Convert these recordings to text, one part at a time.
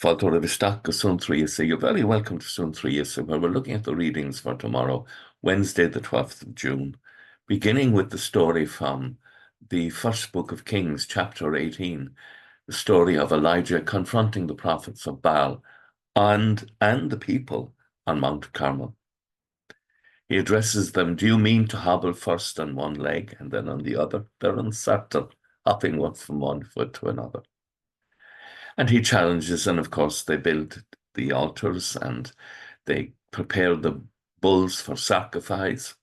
Folklore Suantraí Íosa. You're very welcome to Suantraí Íosa, where we're looking at the readings for tomorrow, Wednesday, the 12th of June, beginning with the story from the first book of Kings, chapter 18, the story of Elijah confronting the prophets of Baal and the people on Mount Carmel. He addresses them, "Do you mean to hobble first on one leg and then on the other?" They're uncertain, hopping once from one foot to another. And he challenges, and of course they build the altars and they prepare the bulls for sacrifice.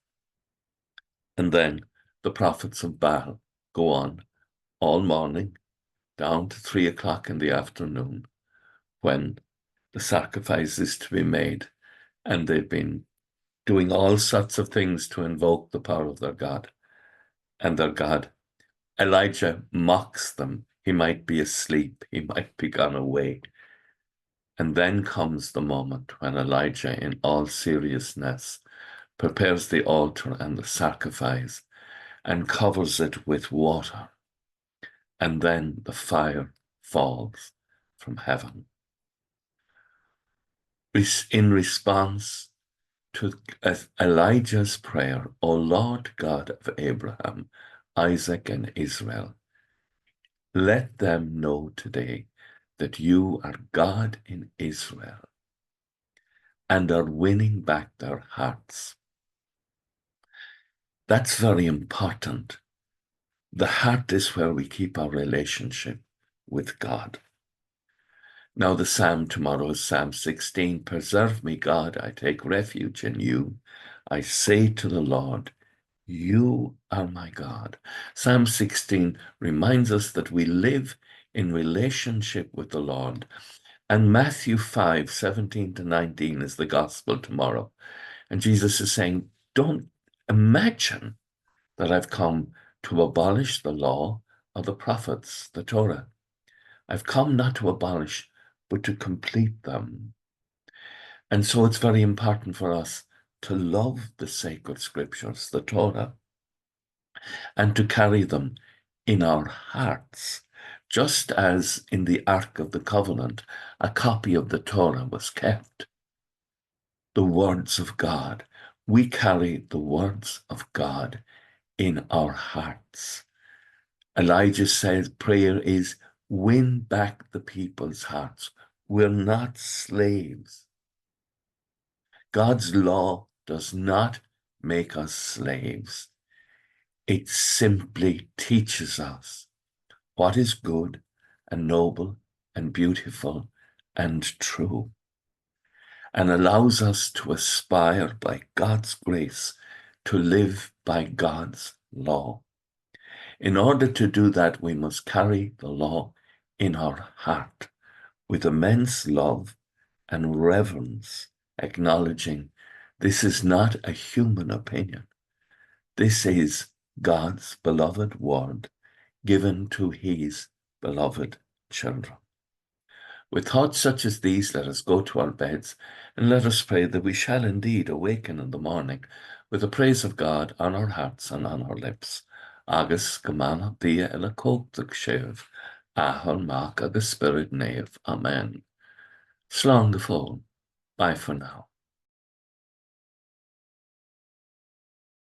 And then the prophets of Baal go on all morning down to 3 o'clock in the afternoon when the sacrifice is to be made. And they've been doing all sorts of things to invoke the power of their God. And their God, Elijah, mocks them. He might be asleep. He might be gone away. And then comes the moment when Elijah, in all seriousness, prepares the altar and the sacrifice and covers it with water. And then the fire falls from heaven. In response to Elijah's prayer, "O Lord God of Abraham, Isaac, and Israel, let them know today that you are God in Israel and are winning back their hearts." That's very important. The heart is where we keep our relationship with God. Now the psalm tomorrow is Psalm 16. "Preserve me, God, I take refuge in you. I say to the Lord, you are my God." Psalm 16 reminds us that we live in relationship with the Lord. And Matthew 5:17 to 19 is the gospel tomorrow. And Jesus is saying, don't imagine that I've come to abolish the law of the prophets, the Torah. I've come not to abolish, but to complete them. And so it's very important for us to love the sacred scriptures, the Torah, and to carry them in our hearts. Just as in the Ark of the Covenant, a copy of the Torah was kept. The words of God. We carry the words of God in our hearts. Elijah says prayer is win back the people's hearts. We're not slaves. God's law does not make us slaves. It simply teaches us what is good and noble and beautiful and true, and allows us to aspire by God's grace to live by God's law. In order to do that, we must carry the law in our heart with immense love and reverence, acknowledging this is not a human opinion. This is God's beloved word given to his beloved children. With thoughts such as these, let us go to our beds and let us pray that we shall indeed awaken in the morning with the praise of God on our hearts and on our lips. Agus gemana dia ela cóptach sév, ahon mach agus spirit nave. Amen. Slán go fóin. Bye for now.